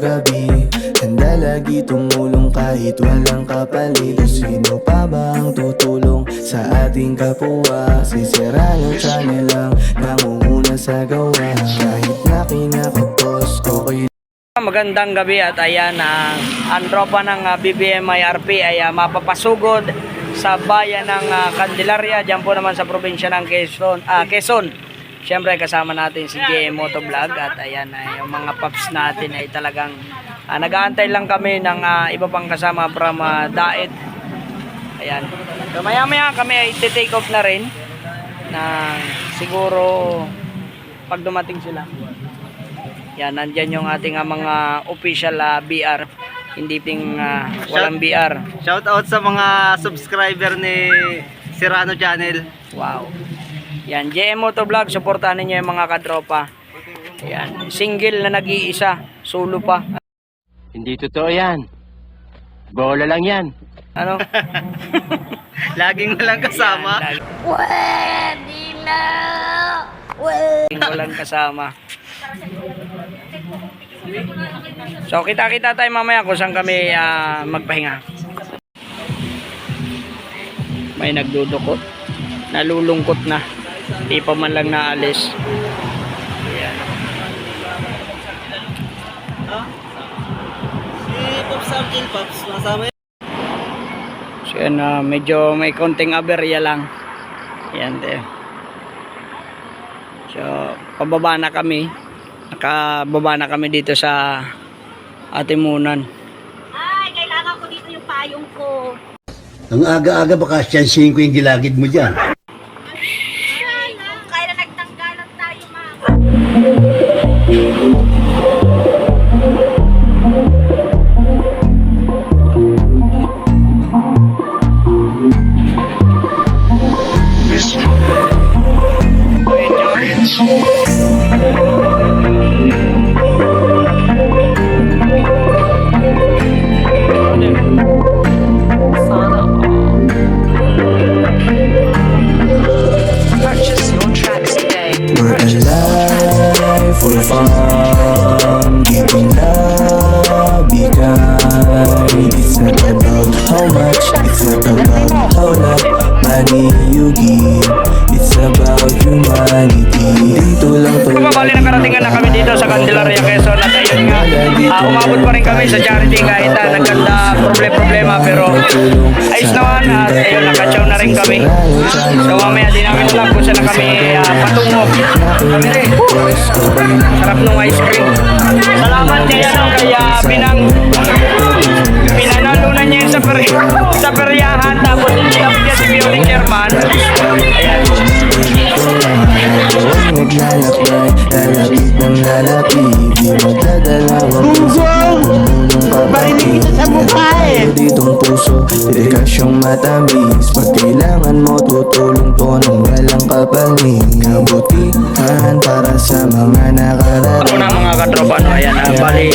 gabi, handa lagi tumulong kahit walang kapalit. Sino pa ba ang tutulong sa ating kapwa? Sisira yung channel lang, nangunguna sa gawa. Kahit na kinakapos, okay. Magandang gabi at ayan ang tropa ng BBM-IRP ay mapapasugod sa bayan ng Candelaria, dyan po naman sa probinsya ng Quezon. Siyempre kasama natin si JM Motovlog at ayan yung mga paps natin ay talagang nag-aantay lang kami ng iba pang kasama from Daet. Ayan. So maya kami ay take off na rin na siguro pag dumating sila. Yan, nandyan yung ating mga official BR. Hindi ping walang BR. Shout out sa mga subscriber ni Serrano Channel. Wow. Yan, JM Motovlog, supportahan niyo yung mga katropa. Yan, single na nag-iisa, solo pa. Hindi totoo yan. Bola lang yan. Ano? Laging walang kasama. Pwede na! Laging walang kasama. So, kita-kita tayo mamaya kung saan kami magpahinga. May nagdudukot. Nalulungkot na. Di pa man lang naalis. Ayan. Si Pops Arkin, Pops, masama yan. So yan, medyo may konting aberya lang. Yan din. So, pababa na kami. Nakababa na kami dito sa Atimunan. Ay, kailangan ko dito yung payong ko. Ang aga-aga baka siyansihin ko yung gilagid mo dyan. Ay, kailan nagtanggalan tayo, ma'am. We're alive for fun, giving love, be kind. It's not about how much, it's not about how much money you give. It's about humanity. Dito lang to. Bali nakaratingan na kami dito sa Candelaria, Quezon. At ayun nga, umabot pa rin kami sa charity kahit nagkanda problema pero ayos naman at ayun, nakachaw na rin kami. So mamaya din namin alam kung saan na kami patungo. Kami rin. Sarap nung ice cream. Salamat kaya pinanalunan niya yung sa peryahan tapos inilap niya si Munich Sherman. Ayan. Naglalakbay, lalapit ng lalapit. Di magdadalawang Barinig kita sa mukha eh. Ditong puso, dedikasyong matamis. Pag kailangan mo, tutulong to ng walang kapalit. Kabutihan para sa mga nakaraan. Ako na mga katropa, no, ayan, bali,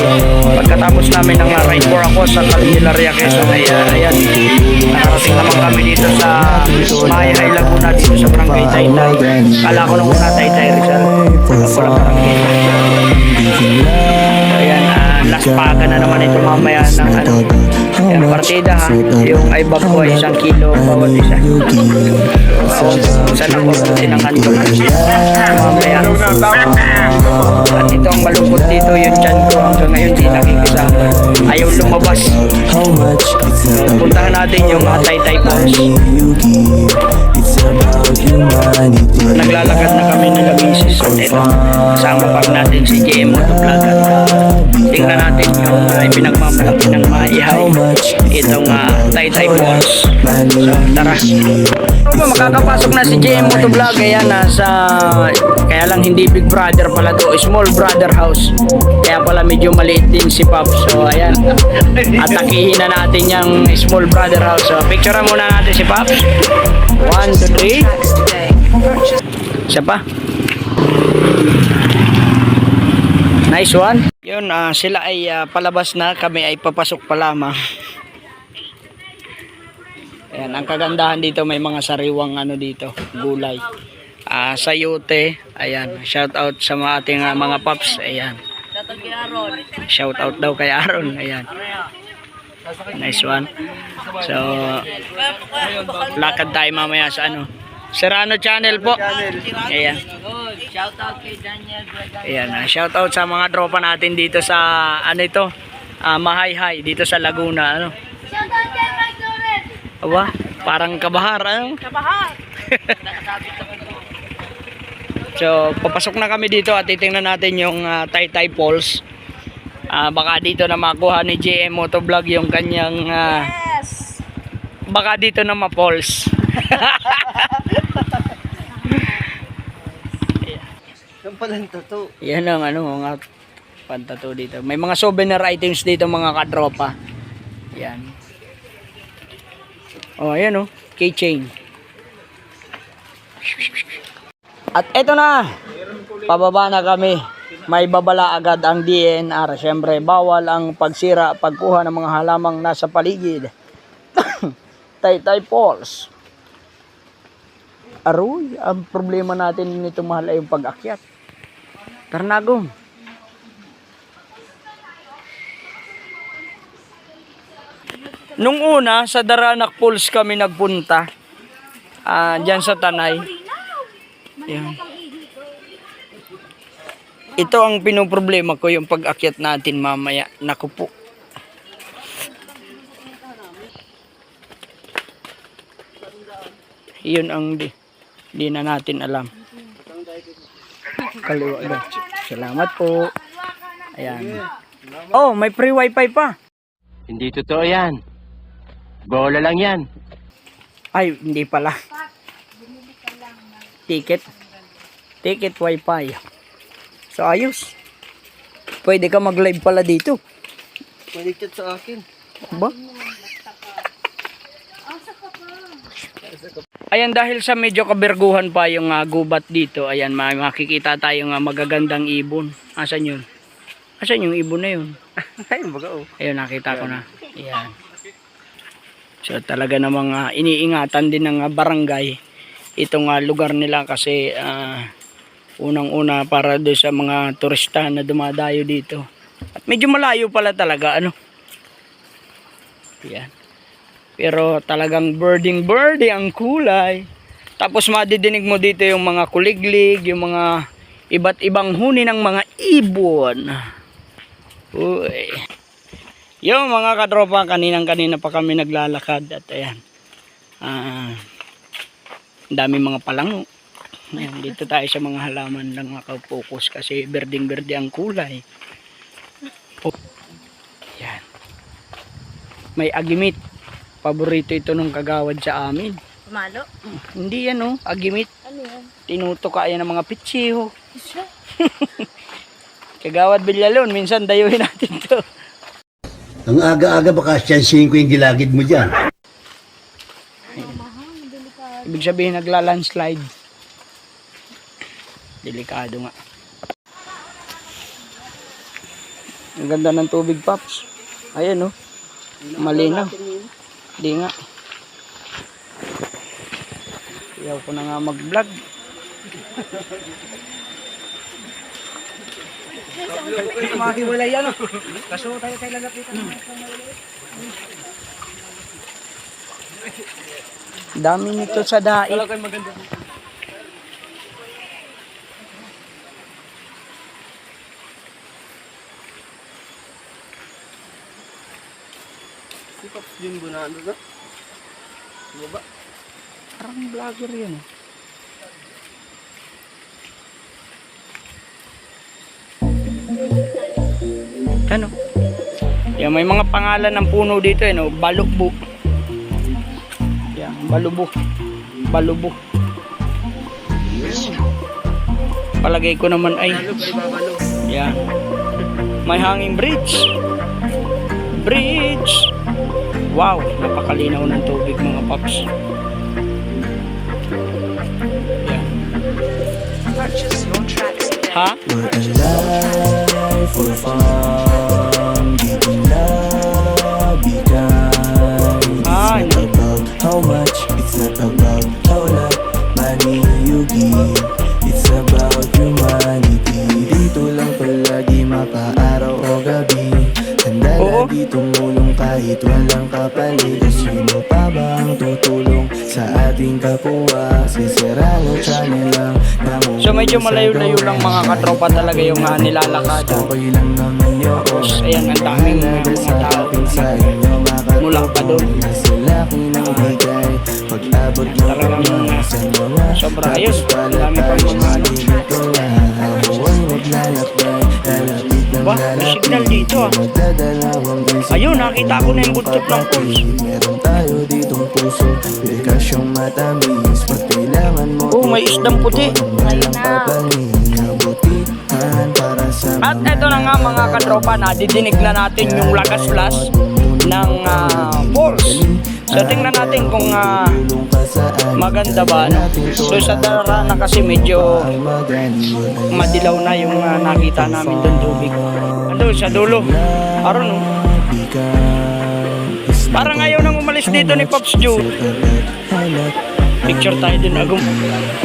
pagkatapos namin ng ride for ako sa Candelaria, Quezon, ayan, nakarating naman kami dito sa Mayahay, Laguna, dito sa Barangay Taytay. Kala ko nung una Taytay Rizal, walang Barangay Taytay. Ayan, laspagan na naman ito mamaya ng ayan, partida ha, yung ibag ko ay 1 kilo bawat isa. Saan ako ng kanto mamaya. At ito ang malungkot dito, yung tiyan ko hanggang ngayon di nakikisama, ayaw lumabas. Puntahan natin yung mga Taytay Falls. Naglalakad na kami ng Labisis. So ito, kasama pa natin si JM Motovlog. Tingnan natin yung pinagmamalaki ng maihay itong Taytay Falls. So tara. Makakapasok na si JM Motovlog. Ayan, kaya lang hindi Big Brother pala to, Small Brother House. Kaya pala medyo maliit din si Pops. So ayan, atakihin na natin yung Small Brother House. So picture muna natin si Pops. 1, 2, 3. Siya pa. Nice one. Yun, sila ay palabas na, kami ay papasok pa lamang. Ayan, ang kagandahan dito may mga sariwang dito, gulay. Sayote, ayan, shout out sa mga ating mga paps, ayan. Shout out daw kay Aaron. Ayan. Nice one. So, lakad tayo mamaya sa ano. Serrano Channel po. Ayan. Ayan, shout out sa mga tropa natin dito sa ano ito, Mahayhay dito sa Laguna, ano. Aba, parang kabahar, ano? Kabahar. So, papasok na kami dito at titingnan natin yung Taytay Falls. Baka dito na makuha ni JM Motovlog yung kanyang Yes. baka dito na ma-falls. Saan pala yung tattoo? Yan ang ano, mga pantato dito. May mga souvenir items dito mga katropa. Yan. Oh, ayan oh, keychain. At eto na. Pababa na kami. May babala agad ang DNR. Siyempre, bawal ang pagsira, pagkuha ng mga halamang nasa paligid. Taytay Falls. Aroy, ang problema natin nito mahal ay yung pag-akyat. Tarnagong. Nung una, sa Daranak Falls kami nagpunta. Diyan sa Tanay. Yan. Ito ang pinoproblema ko, yung pag-akyat natin mamaya. Naku po. Yun ang di na natin alam. Kaliwa daw. Salamat po. Ayan. Oh, may free wifi pa. Hindi totoo yan. Bola lang yan. Ay, hindi pala. Ticket. Ticket wifi. So, ayos. Pwede ka mag-live pala dito. Malikit sa akin. Ba? Ayan, dahil sa medyo kaberguhan pa yung gubat dito, ayan, makikita tayong magagandang ibon. Asan yun? Asan yung ibon na yun? Ayun, baga oh. Ayun, nakita ko na. Ayan. So, talaga namang iniingatan din ng barangay itong lugar nila kasi unang-una para doon sa mga turista na dumadayo dito. At medyo malayo pala talaga, ano? Ayan. Pero talagang birding ang kulay. Tapos madidinig mo dito yung mga kuliglig, yung mga iba't ibang huni ng mga ibon. Uy. Yung mga katropa, kanina pa kami naglalakad at ayan. Dami mga palango. Ayan, dito tayo sa mga halaman lang nakapokus kasi birding ang kulay. Ayan. May agimit. Paborito ito ng kagawad sa amin. Malo? Hindi yan oh, agimit. Ano yan? Tinutuka yan ng mga pitsiho. Kagawad Villalon, minsan dayuhin natin to. Ang aga-aga baka siyansihin ko yung gilagid mo dyan. Ibig sabihin nagla-landslide. Delikado nga. Ang ganda ng tubig, Paps. Ayan oh. Malinaw. Di nga. Ayaw ko na nga mag-vlog. Mahiwalay yan oh. Kaso tayo lalapitan. Dami nito sa daig. Yung bunano na. Baba. Parang vlogger yun. Ano? Yan, may mga pangalan ng puno dito, no? Balubo. Yan, balubo. Balubo. Palagay ko naman ay yan. May hanging bridge. Wow, napakalinaw ng tubig mga paps. Yan. Ha? We're alive for fun. Giving love, be kind. It's not about how much, it's not about how much money you give. It's about humanity. Dito lang palagi mapaan. oh. Di tumulong kahit walang kapalit. Sino pa ba ang tutulong sa ating kapwa? Si Serrano Channel lang. So medyo malayo-layo lang mga katropa talaga yung nilalakad. Okay lang naman yun. Tapos ayan, ang daming mga tao. Mula pa doon. Talagang sobra ayos. Dami pang mga ano. Ba, may signal dito ah. Ayun, nakita ko na yung buntot ng pulse. Meron tayo ditong puso, bikasyong matamis. Pag kailangan mo, Oh, may isdang puti. At eto na nga mga katropa, nadidinig na natin yung lagas-las ng pulse. So tingnan natin kung maganda ba, no? So sa darana kasi medyo madilaw na yung nakita namin doon tubig. Ando sa dulo. Aron no. Parang ayaw nang umalis dito ni Pops Joe. Picture tayo din agum.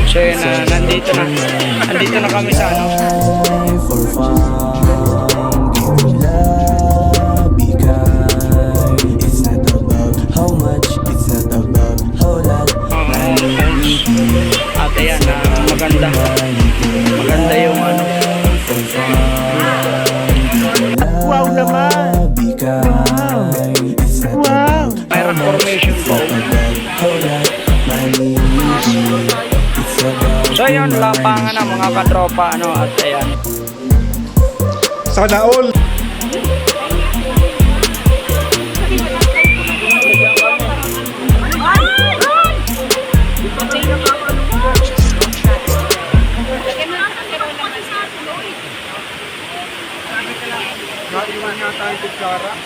So yun nandito na. Nandito na kami sa ano. At ayan, maganda. Maganda yung ano. Wow naman! Wow! Mayroon formation po. So yun, lapangan na mga katropa. Ano, at ayan. Sana all!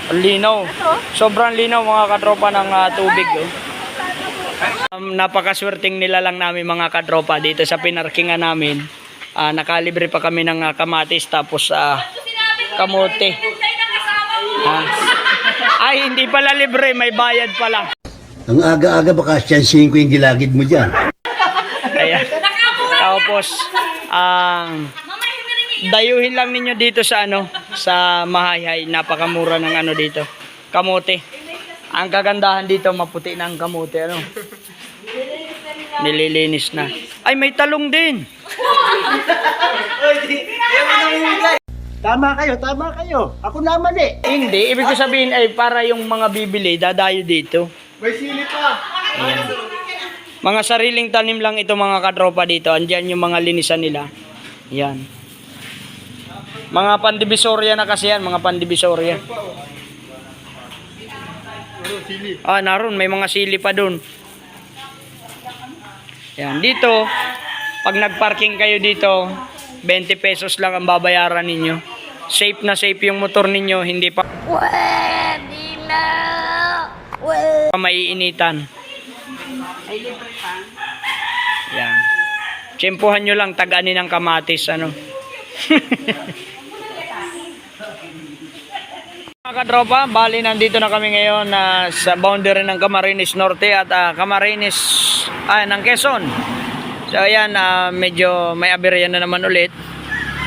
Ang linaw. Sobrang linaw mga katropa ng tubig. Oh. Napakaswerteng nila lang namin mga katropa dito sa pinarkingan namin. Nakalibre pa kami ng kamatis tapos kamote. Ay, hindi pala libre, may bayad pala. Ang aga-aga baka siyansihin ko yung gilagid mo dyan. Ayan. Tapos, dayuhin lang ninyo dito sa ano, sa Mahayhay. Napakamura ng ano dito. Kamote. Ang kagandahan dito, maputi na ang kamote. Ano? Nililinis na. Ay, may talong din. Tama kayo. Ako naman eh. Hindi, ibig ko sabihin ay para yung mga bibili, dadayo dito. May sili pa. Ayan. Mga sariling tanim lang ito mga katropa dito. Andiyan yung mga linisan nila. Yan. Mga pandivisoria na kasi yan, mga pandivisoria. Naroon, may mga sili pa dun. Yan, dito, pag nagparking kayo dito, 20 pesos lang ang babayaran ninyo. Safe na safe yung motor ninyo, hindi pa maiinitan. Yan. Tsempuhan nyo lang, tagani ng kamatis, ano. Mga katropa, bali nandito na kami ngayon sa boundary ng Camarines Norte at Camarines ng Quezon. So ayan, medyo may aberya na naman ulit.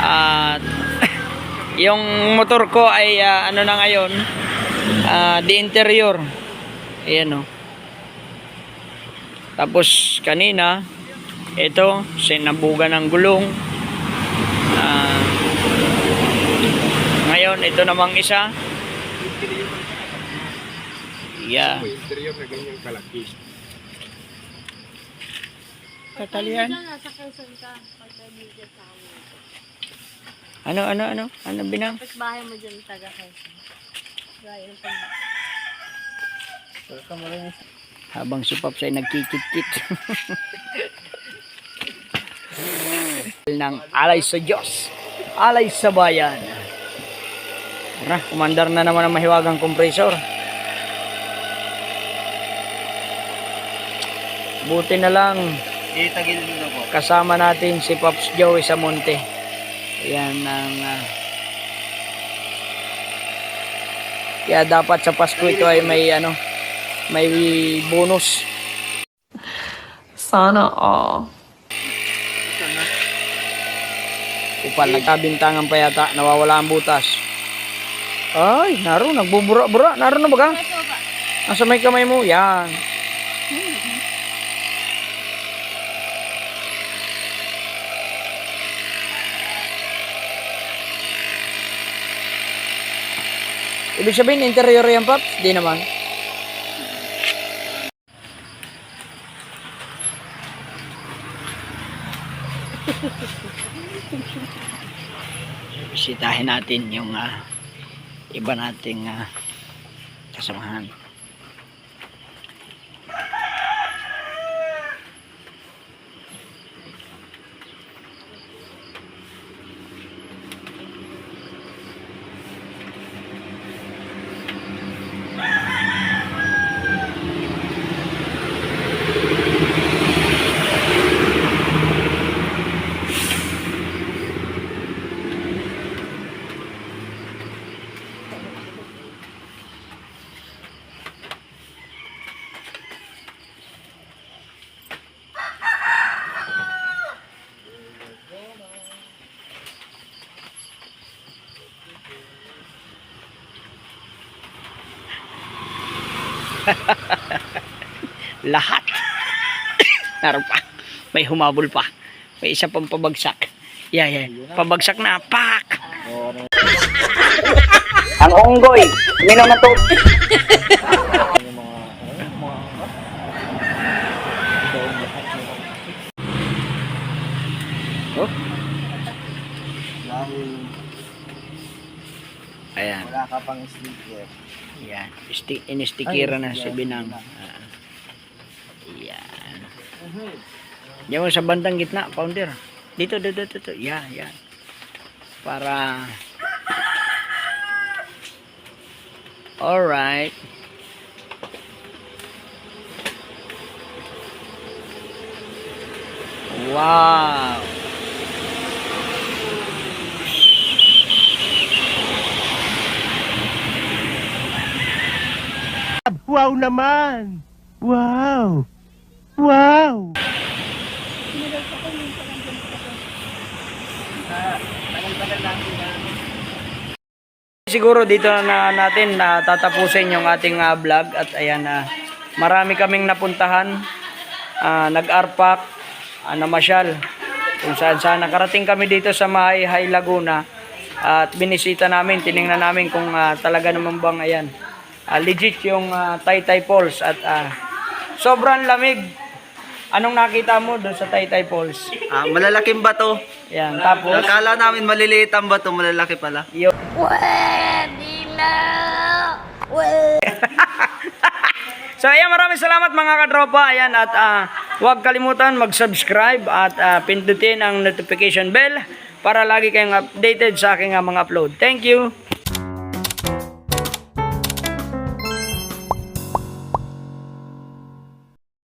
At yung motor ko ay ano na ngayon, the interior. Ayan o. Tapos kanina, ito, sinabugan ng gulong. Ngayon, ito namang isa. Yeah. Tatalian? Ano binang? Bahay mo dyan, taga Quezon. Habang si Pops ay nagkikit-kit. Ng alay sa Diyos, alay sa bayan. Kumandar na naman ang mahiwagang kompresor. Buti na lang kasama natin si Pops Joey sa monte. Yan ang kaya dapat sa Pasko ito ay may may bonus. Sana all. Upal nagkabintangan pa yata, nawawala ang butas. Ay, naroon, nagbubura-bura. Naroon na baga? Nasa may kamay mo. Yan. Ibig sabihin, interior yan, Paps? Di naman. Bisitahin natin yung iba nating kasamahan. Lahat. Naroon pa. May humabol pa. May isa pang pabagsak. Yeah. Pabagsak na. Pak! Ang unggoy. Minong na to. Oh. Ayan. Wala ka pang sticker. Yan. Inistikira na si Binang. Yan. Diyan mo sa bandang gitna, founder. Dito. Yan. Para... Alright. Wow. Wow naman! Wow! Wow! Siguro dito na natin tatapusin yung ating vlog at ayan marami kaming napuntahan, nag-arpak, namasyal kung saan nakarating kami dito sa High Laguna at binisita namin, tiningnan namin kung talaga naman bang ayan legit yung Taytay Falls at sobrang lamig. Anong nakita mo doon sa Taytay Falls? Malalaking bato. Yan, tapos Akala namin maliliit ang bato, malalaki pala. So ayan, maraming salamat mga katropa. Ayan, at huwag kalimutan mag-subscribe at pindutin ang notification bell para lagi kayong updated sa aking mga upload. Thank you.